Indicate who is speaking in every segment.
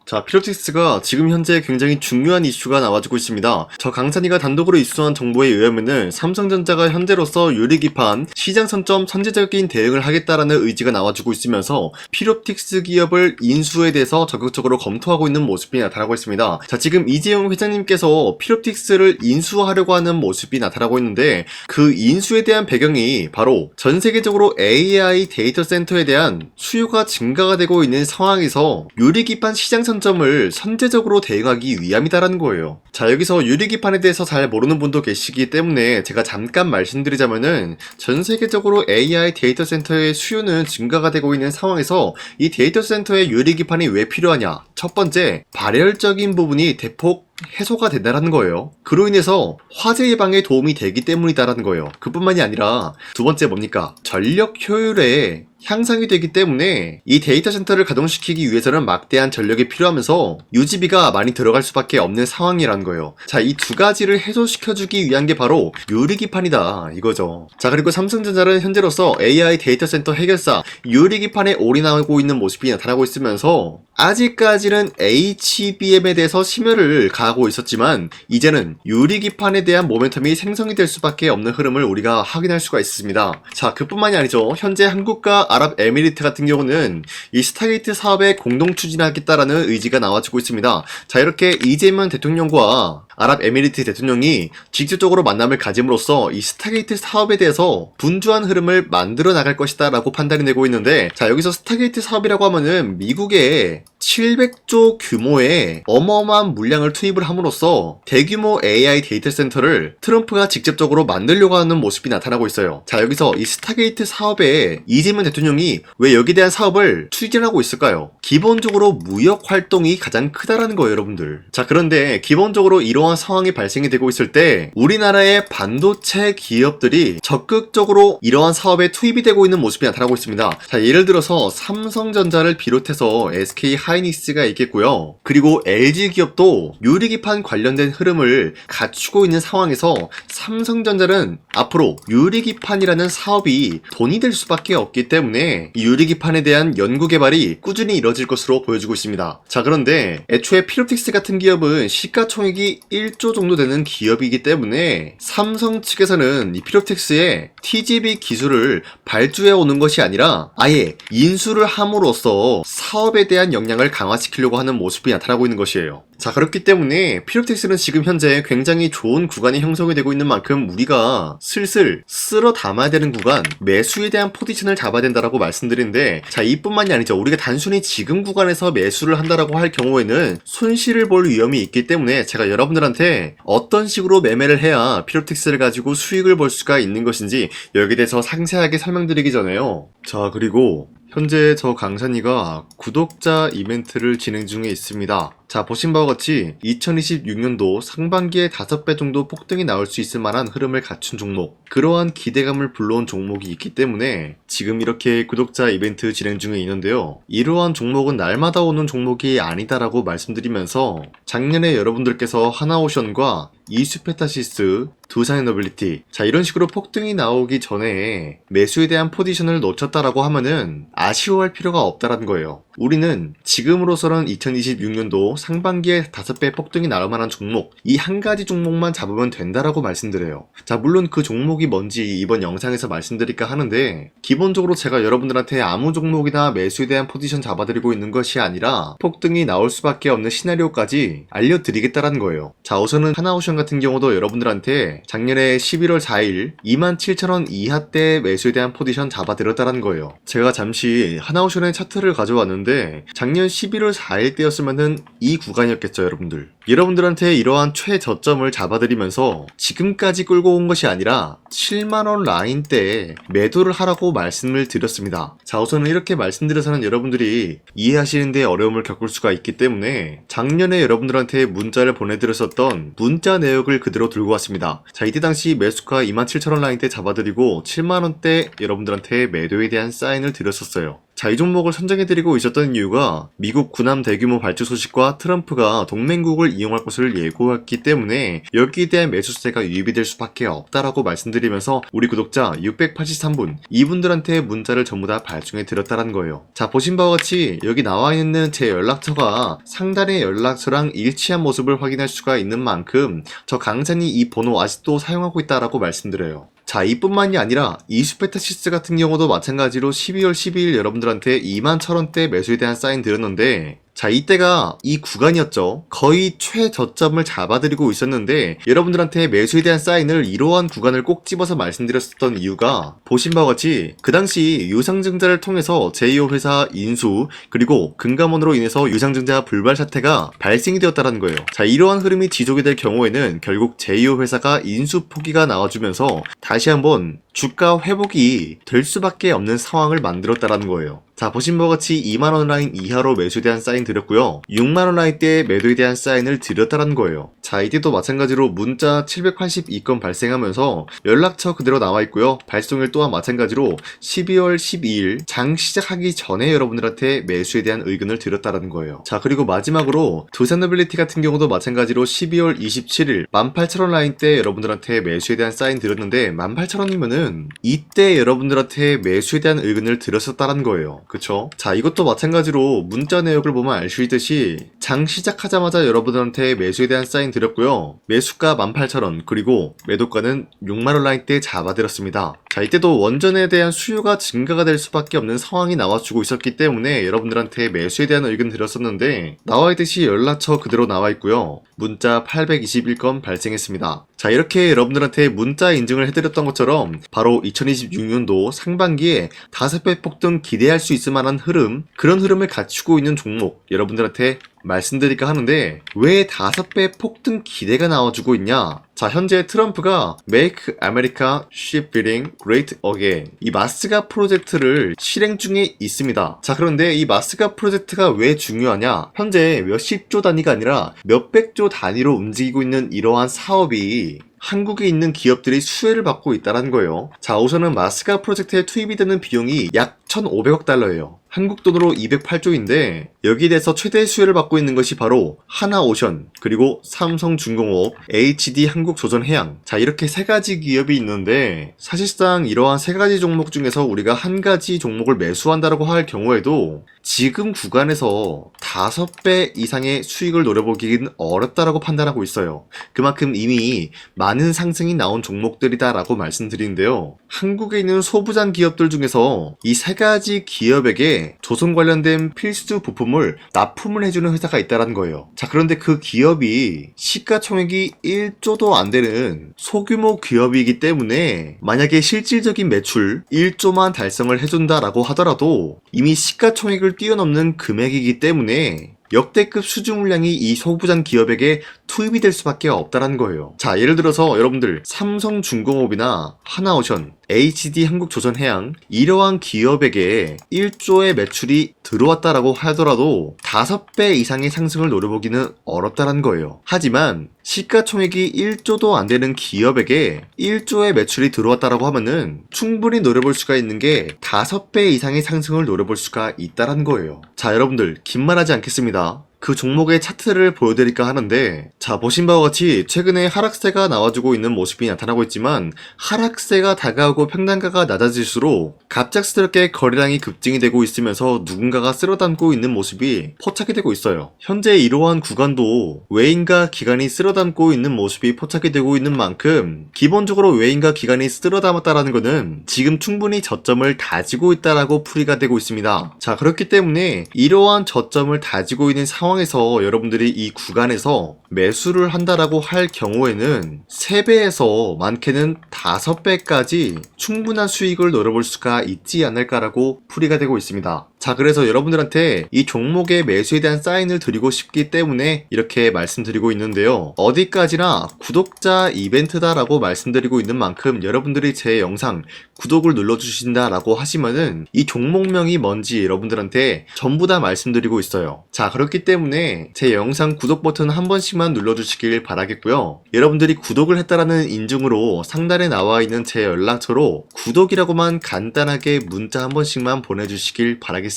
Speaker 1: 자, 피로틱스가 지금 현재 굉장히 중요한 이슈가 나와주고 있습니다. 저 강산이가 단독으로 입수한 정보에 의하면은 삼성전자가 현재로서 유리기판 시장 선점 선제적인 대응을 하겠다라는 의지가 나와주고 있으면서 피로틱스 기업을 인수에 대해서 적극적으로 검토하고 있는 모습이 나타나고 있습니다. 자, 지금 이재용 회장님께서 피로틱스를 인수하려고 하는 모습이 나타나고 있는데 그 인수에 대한 배경이 바로 전 세계적으로 AI 데이터 센터에 대한 수요가 증가가 되고 있는 상황에서 유리기판 시장 선점을 선제적으로 대응하기 위함이다라는 거예요. 자, 여기서 유리기판에 대해서 잘 모르는 분도 계시기 때문에 제가 잠깐 말씀드리자면은 전 세계적으로 AI 데이터 센터의 수요는 증가가 되고 있는 상황에서 이 데이터 센터에 유리기판이 왜 필요하냐? 첫 번째, 발열적인 부분이 대폭 해소가 된다라는 거예요. 그로 인해서 화재 예방에 도움이 되기 때문이다라는 거예요. 그뿐만이 아니라 두 번째 뭡니까? 전력 효율에 향상이 되기 때문에 이 데이터 센터를 가동시키기 위해서는 막대한 전력이 필요하면서 유지비가 많이 들어갈 수밖에 없는 상황이라는 거예요. 자, 이 두 가지를 해소시켜주기 위한 게 바로 유리기판이다 이거죠. 자, 그리고 삼성전자는 현재로서 AI 데이터 센터 해결사 유리기판에 올인하고 있는 모습이 나타나고 있으면서 아직까지는 HBM에 대해서 심혈을 가하고 있었지만 이제는 유리기판에 대한 모멘텀이 생성이 될 수밖에 없는 흐름을 우리가 확인할 수가 있습니다. 자, 그뿐만이 아니죠. 현재 한국과 아랍에미리트 같은 경우는 이 스타게이트 사업에 공동 추진하겠다라는 의지가 나와주고 있습니다. 자, 이렇게 이재명 대통령과 아랍에미리트 대통령이 직접적으로 만남을 가짐으로써 이 스타게이트 사업에 대해서 분주한 흐름을 만들어 나갈 것이다 라고 판단이 되고 있는데, 자, 여기서 스타게이트 사업이라고 하면은 미국의 700조 규모의 어마어마한 물량을 투입을 함으로써 대규모 AI 데이터 센터를 트럼프가 직접적으로 만들려고 하는 모습이 나타나고 있어요. 자, 여기서 이 스타게이트 사업에 이재명 대통령이 왜 여기에 대한 사업을 추진하고 있을까요? 기본적으로 무역 활동이 가장 크다라는 거예요, 여러분들. 자, 그런데 기본적으로 이러한 상황이 발생이 되고 있을 때 우리나라의 반도체 기업들이 적극적으로 이러한 사업에 투입이 되고 있는 모습이 나타나고 있습니다. 자, 예를 들어서 삼성전자를 비롯해서 SK 하이닉스가 있겠고요. 그리고 LG 기업도 유리기판 관련된 흐름을 갖추고 있는 상황에서 삼성전자는 앞으로 유리기판이라는 사업이 돈이 될 수밖에 없기 때문에 이 유리기판에 대한 연구개발이 꾸준히 이뤄질 것으로 보여지고 있습니다. 자, 그런데 애초에 피로틱스 같은 기업은 시가총액이 1조 정도 되는 기업이기 때문에 삼성 측에서는 이 피로틱스의 TGV 기술을 발주해 오는 것이 아니라 아예 인수를 함으로써 사업에 대한 역량을 강화시키려고 하는 모습이 나타나고 있는 것이에요. 자, 그렇기 때문에 피로틱스는 지금 현재 굉장히 좋은 구간이 형성이 되고 있는 만큼 우리가 슬슬 쓸어 담아야 되는 구간, 매수에 대한 포지션을 잡아야 된다라고 말씀드리는데, 자, 이뿐만이 아니죠. 우리가 단순히 지금 구간에서 매수를 한다라고 할 경우에는 손실을 볼 위험이 있기 때문에 제가 여러분들한테 어떤 식으로 매매를 해야 피로틱스를 가지고 수익을 볼 수가 있는 것인지 여기에 대해서 상세하게 설명드리기 전에요. 자, 그리고 현재 저 강산이가 구독자 이벤트를 진행 중에 있습니다. 자, 보신 바와 같이 2026년도 상반기에 5배 정도 폭등이 나올 수 있을 만한 흐름을 갖춘 종목, 그러한 기대감을 불러온 종목이 있기 때문에 지금 이렇게 구독자 이벤트 진행 중에 있는데요. 이러한 종목은 날마다 오는 종목이 아니다라고 말씀드리면서 작년에 여러분들께서 하나오션과 이수페타시스, 두산에너빌리티, 자, 이런 식으로 폭등이 나오기 전에 매수에 대한 포지션을 놓쳤다라고 하면은 아쉬워할 필요가 없다라는 거예요. 우리는 지금으로서는 2026년도 상반기에 5배 폭등이 나올 만한 종목, 이 한 가지 종목만 잡으면 된다라고 말씀드려요. 자, 물론 그 종목이 뭔지 이번 영상에서 말씀드릴까 하는데, 기본적으로 제가 여러분들한테 아무 종목이나 매수에 대한 포지션 잡아드리고 있는 것이 아니라 폭등이 나올 수밖에 없는 시나리오까지 알려드리겠다라는 거예요. 자, 우선은 하나오션 같은 경우도 여러분들한테 작년에 11월 4일 27,000원 이하대 매수에 대한 포지션 잡아드렸다는 거예요. 제가 잠시 하나오션의 차트를 가져왔는데 작년 11월 4일 때였으면은 이 구간이었겠죠, 여러분들. 여러분들한테 이러한 최저점을 잡아드리면서 지금까지 끌고 온 것이 아니라 7만원 라인대에 매도를 하라고 말씀을 드렸습니다. 자, 우선은 이렇게 말씀드려서는 여러분들이 이해하시는데 어려움을 겪을 수가 있기 때문에 작년에 여러분들한테 문자를 보내드렸었던 문자 내역을 그대로 들고 왔습니다. 자, 이때 당시 매수가 27,000원 라인대 잡아드리고 7만원대 여러분들한테 매도에 대한 사인을 드렸었어요. 자, 이 종목을 선정해드리고 있었던 이유가 미국 군함 대규모 발주 소식과 트럼프가 동맹국을 이용할 것을 예고했기 때문에 여기에 대한 매수세가 유입이 될 수밖에 없다라고 말씀드리면서 우리 구독자 683분 이분들한테 문자를 전부 다 발송해 드렸다는 거예요. 자, 보신 바와 같이 여기 나와 있는 제 연락처가 상단의 연락처랑 일치한 모습을 확인할 수가 있는 만큼 저 강산이 이 번호 아직도 사용하고 있다라고 말씀드려요. 자, 이뿐만이 아니라 이수페타시스 같은 경우도 마찬가지로 12월 12일 여러분들한테 21,000원대 매수에 대한 사인 드렸는데, 자, 이때가 이 구간이었죠. 거의 최저점을 잡아드리고 있었는데 여러분들한테 매수에 대한 사인을 이러한 구간을 꼭 집어서 말씀드렸었던 이유가 보신 바와 같이 그 당시 유상증자를 통해서 제2호 회사 인수 그리고 금감원으로 인해서 유상증자 불발 사태가 발생이 되었다는 거예요. 자, 이러한 흐름이 지속이 될 경우에는 결국 제2호 회사가 인수 포기가 나와주면서 다시 한번 주가 회복이 될 수밖에 없는 상황을 만들었다는 거예요. 자, 보신 바와 같이 2만원 라인 이하로 매수에 대한 사인 드렸고요. 6만원 라인대에 매도에 대한 사인을 드렸다는 거예요. 자, 이때도 마찬가지로 문자 782건 발생하면서 연락처 그대로 나와 있고요. 발송일 또한 마찬가지로 12월 12일 장 시작하기 전에 여러분들한테 매수에 대한 의견을 드렸다는 거예요. 자, 그리고 마지막으로 두산노빌리티 같은 경우도 마찬가지로 12월 27일 18,000원 라인대 여러분들한테 매수에 대한 사인 드렸는데 18,000원이면은 이때 여러분들한테 매수에 대한 의견을 드렸었다는 거예요. 그쵸? 자, 이것도 마찬가지로 문자 내역을 보면 알 수 있듯이 장 시작하자마자 여러분들한테 매수에 대한 사인 드렸고요. 매수가 18,000원 그리고 매도가는 6만원 라인대 잡아드렸습니다. 자, 이때도 원전에 대한 수요가 증가가 될 수밖에 없는 상황이 나와주고 있었기 때문에 여러분들한테 매수에 대한 의견 드렸었는데 나와있듯이 연락처 그대로 나와있고요. 문자 821건 발생했습니다. 자, 이렇게 여러분들한테 문자 인증을 해드렸던 것처럼 바로 2026년도 상반기에 5배 폭등 기대할 수 있을 만한 흐름, 그런 흐름을 갖추고 있는 종목 여러분들한테 말씀드릴까 하는데 왜 5배 폭등 기대가 나와주고 있냐? 자, 현재 트럼프가 Make America Shipbuilding Great Again 이 마스가 프로젝트를 실행 중에 있습니다. 자, 그런데 이 마스가 프로젝트가 왜 중요하냐? 현재 몇십조 단위가 아니라 몇백조 단위로 움직이고 있는 이러한 사업이 한국에 있는 기업들이 수혜를 받고 있다는 거예요. 자, 우선은 마스가 프로젝트에 투입이 되는 비용이 약 1,500억 달러예요. 한국 돈으로 208조인데 여기에 대해서 최대 수혜를 받고 있는 것이 바로 하나오션, 그리고 삼성중공업, HD 한국조선해양. 자, 이렇게 세 가지 기업이 있는데 사실상 이러한 세 가지 종목 중에서 우리가 한 가지 종목을 매수한다라고 할 경우에도 지금 구간에서 5배 이상의 수익을 노려보기는 어렵다라고 판단하고 있어요. 그만큼 이미 많은 상승이 나온 종목들이다라고 말씀드리는데요. 한국에 있는 소부장 기업들 중에서 이 세 가지 기업에게 조선 관련된 필수 부품을 납품을 해주는 회사가 있다는 거예요. 자, 그런데 그 기업이 시가총액이 1조도 안 되는 소규모 기업이기 때문에 만약에 실질적인 매출 1조만 달성을 해준다라고 하더라도 이미 시가총액을 뛰어넘는 금액이기 때문에 역대급 수주 물량이 이 소부장 기업에게 투입이 될 수밖에 없다는 거예요. 자, 예를 들어서 여러분들 삼성중공업이나 하나오션, HD 한국조선해양 이러한 기업에게 1조의 매출이 들어왔다라고 하더라도 5배 이상의 상승을 노려보기는 어렵다는 거예요. 하지만 시가총액이 1조도 안 되는 기업에게 1조의 매출이 들어왔다라고 하면은 충분히 노려볼 수가 있는 게 5배 이상의 상승을 노려볼 수가 있다는 거예요. 자, 여러분들 긴 말하지 않겠습니다. 그 종목의 차트를 보여드릴까 하는데, 자, 보신 바와 같이 최근에 하락세가 나와주고 있는 모습이 나타나고 있지만 하락세가 다가오고 평단가가 낮아질수록 갑작스럽게 거래량이 급증이 되고 있으면서 누군가가 쓸어담고 있는 모습이 포착이 되고 있어요. 현재 이러한 구간도 외인과 기관이 쓸어담고 있는 모습이 포착이 되고 있는 만큼 기본적으로 외인과 기관이 쓸어담았다라는 것은 지금 충분히 저점을 다지고 있다라고 풀이가 되고 있습니다. 자, 그렇기 때문에 이러한 저점을 다지고 있는 상황에서 여러분들이 이 구간에서 매수를 한다라고 할 경우에는 3배에서 많게는 5배까지 충분한 수익을 노려볼 수가 있지 않을까라고 풀이가 되고 있습니다. 자, 그래서 여러분들한테 이 종목의 매수에 대한 사인을 드리고 싶기 때문에 이렇게 말씀드리고 있는데요. 어디까지나 구독자 이벤트다라고 말씀드리고 있는 만큼 여러분들이 제 영상 구독을 눌러주신다라고 하시면은 이 종목명이 뭔지 여러분들한테 전부 다 말씀드리고 있어요. 자, 그렇기 때문에 제 영상 구독 버튼 한 번씩만 눌러주시길 바라겠고요. 여러분들이 구독을 했다라는 인증으로 상단에 나와 있는 제 연락처로 구독이라고만 간단하게 문자 한 번씩만 보내주시길 바라겠습니다.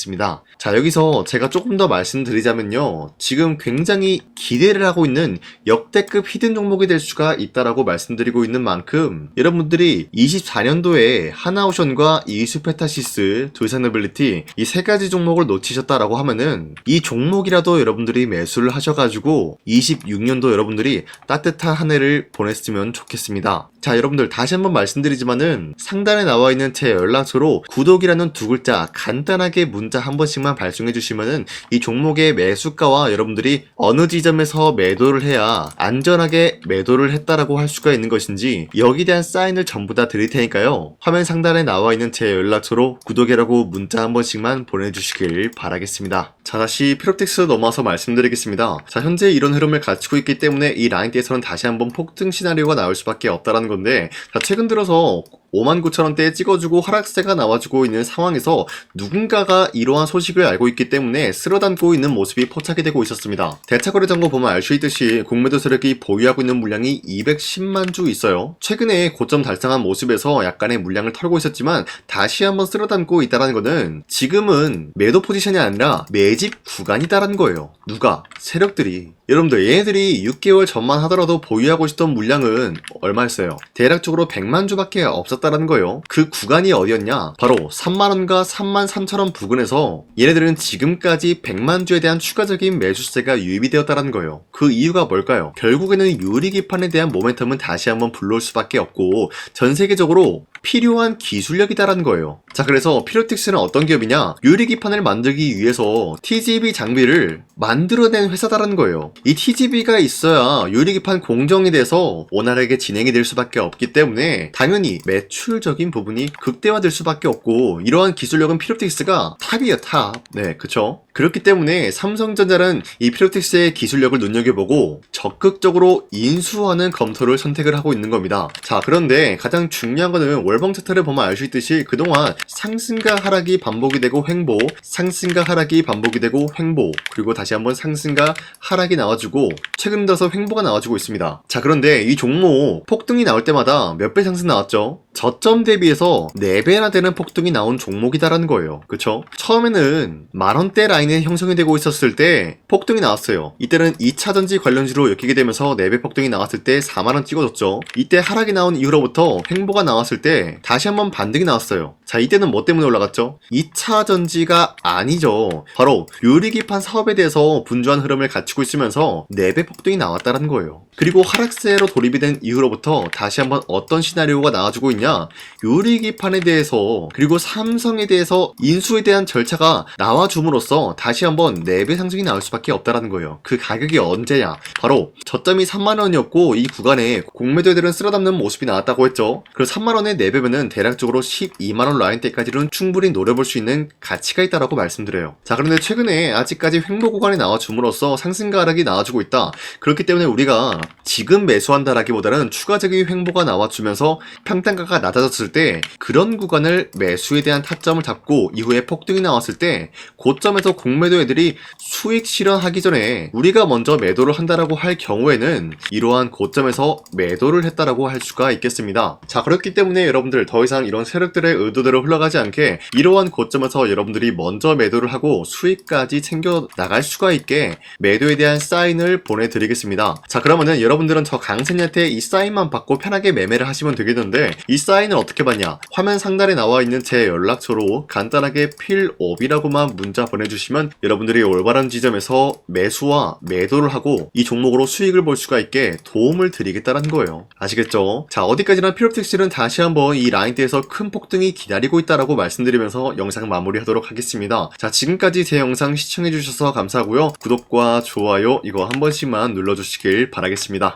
Speaker 1: 자, 여기서 제가 조금 더 말씀드리자면요. 지금 굉장히 기대를 하고 있는 역대급 히든 종목이 될 수가 있다라고 말씀드리고 있는 만큼 여러분들이 24년도에 하나오션과 이수페타시스, 두산노빌리티 이 세 가지 종목을 놓치셨다라고 하면은 이 종목이라도 여러분들이 매수를 하셔가지고 26년도 여러분들이 따뜻한 한 해를 보냈으면 좋겠습니다. 자, 여러분들 다시 한번 말씀드리지만은 상단에 나와 있는 제 연락처로 구독이라는 두 글자 간단하게 문자 한 번씩만 발송해 주시면은 이 종목의 매수가와 여러분들이 어느 지점에서 매도를 해야 안전하게 매도를 했다라고 할 수가 있는 것인지 여기에 대한 사인을 전부 다 드릴 테니까요. 화면 상단에 나와 있는 제 연락처로 구독이라고 문자 한 번씩만 보내주시길 바라겠습니다. 자, 다시 피롭틱스 넘어와서 말씀드리겠습니다. 자, 현재 이런 흐름을 갖추고 있기 때문에 이 라인대에서는 다시 한번 폭등 시나리오가 나올 수밖에 없다라는 건데, 자, 최근 들어서 59,000원대에 찍어주고 하락세가 나와주고 있는 상황에서 누군가가 이러한 소식을 알고 있기 때문에 쓸어담고 있는 모습이 포착이 되고 있었습니다. 대차거래정보 보면 알 수 있듯이 공매도 세력이 보유하고 있는 물량이 210만 주 있어요. 최근에 고점 달성한 모습에서 약간의 물량을 털고 있었지만 다시 한번 쓸어담고 있다는 것은 지금은 매도 포지션이 아니라 매집 구간이다라는 거예요. 누가? 세력들이. 여러분들 얘네들이 6개월 전만 하더라도 보유하고 있었던 물량은 얼마였어요? 대략적으로 100만 주밖에 없었다라는 거예요. 그 구간이 어디였냐? 바로 3만원과 33,000원 부근에서 얘네들은 지금까지 100만 주에 대한 추가적인 매수세가 유입이 되었다라는 거예요. 그 이유가 뭘까요? 결국에는 유리기판에 대한 모멘텀은 다시 한번 불러올 수밖에 없고 전 세계적으로 필요한 기술력이다라는 거예요. 자, 그래서 피로틱스는 어떤 기업이냐? 유리기판을 만들기 위해서 TGV 장비를 만들어낸 회사다라는 거예요. 이 TGV가 있어야 유리기판 공정이 돼서 원활하게 진행이 될 수밖에 없기 때문에 당연히 매출적인 부분이 극대화될 수밖에 없고 이러한 기술력은 피로틱스가 탑이에요, 탑. 네, 그쵸? 그렇기 때문에 삼성전자는 이 피로틱스의 기술력을 눈여겨보고 적극적으로 인수하는 검토를 선택을 하고 있는 겁니다. 자, 그런데 가장 중요한 거는 월봉 차트를 보면 알 수 있듯이 그동안 상승과 하락이 반복이 되고 횡보, 상승과 하락이 반복이 되고 횡보, 그리고 다시 한번 상승과 하락이 나와주고 최근 들어서 횡보가 나와주고 있습니다. 자, 그런데 이 종목 폭등이 나올 때마다 몇 배 상승 나왔죠? 저점 대비해서 4배나 되는 폭등이 나온 종목이다라는 거예요. 그쵸? 처음에는 만원대 라인이 형성이 되고 있었을 때 폭등이 나왔어요. 이때는 2차전지 관련주로 엮이게 되면서 4배 폭등이 나왔을 때 4만원 찍어줬죠. 이때 하락이 나온 이후로부터 횡보가 나왔을 때 다시 한번 반등이 나왔어요. 자, 이때는 뭐 때문에 올라갔죠? 2차전지가 아니죠. 바로 유리기판 사업에 대해서 분주한 흐름을 갖추고 있으면서 4배 폭등이 나왔다는 거예요. 그리고 하락세로 돌입이 된 이후로부터 다시 한번 어떤 시나리오가 나와주고 있냐? 유리기판에 대해서 그리고 삼성에 대해서 인수에 대한 절차가 나와줌으로써 다시 한번 4배 상승이 나올 수밖에 없다라는 거예요. 그 가격이 언제냐? 바로 저점이 3만원이었고 이 구간에 공매도들은 쓸어담는 모습이 나왔다고 했죠. 그리고 3만원의 4배면은 대략적으로 12만원 라인대까지는 충분히 노려볼 수 있는 가치가 있다라고 말씀드려요. 자, 그런데 최근에 아직까지 횡보 구간이 나와줌으로써 상승과 하락이 나와주고 있다. 그렇기 때문에 우리가 지금 매수한다라기보다는 추가적인 횡보가 나와주면서 평단가가 낮아졌을 때 그런 구간을 매수에 대한 타점을 잡고 이후에 폭등이 나왔을 때 고점에서 공매도 애들이 수익 실현하기 전에 우리가 먼저 매도를 한다라고 할 경우에는 이러한 고점에서 매도를 했다라고 할 수가 있겠습니다. 자, 그렇기 때문에 여러분들 더 이상 이런 세력들의 의도대로 흘러가지 않게 이러한 고점에서 여러분들이 먼저 매도를 하고 수익까지 챙겨 나갈 수가 있게 매도에 대한 사인을 보내드리겠습니다. 자, 그러면은 여러분들은 저 강세니한테 이 사인만 받고 편하게 매매를 하시면 되겠는데 이 사인을 어떻게 받냐? 화면 상단에 나와 있는 제 연락처로 간단하게 필옵이라고만 문자 보내주시면 여러분들이 올바른 지점에서 매수와 매도를 하고 이 종목으로 수익을 볼 수가 있게 도움을 드리겠다는 거예요. 아시겠죠? 자, 어디까지나 피롭틱스는 다시 한번 이 라인대에서 큰 폭등이 기다리고 있다라고 말씀드리면서 영상 마무리하도록 하겠습니다. 자, 지금까지 제 영상 시청해주셔서 감사하고요. 구독과 좋아요 이거 한 번씩만 눌러주시길 바라겠습니다.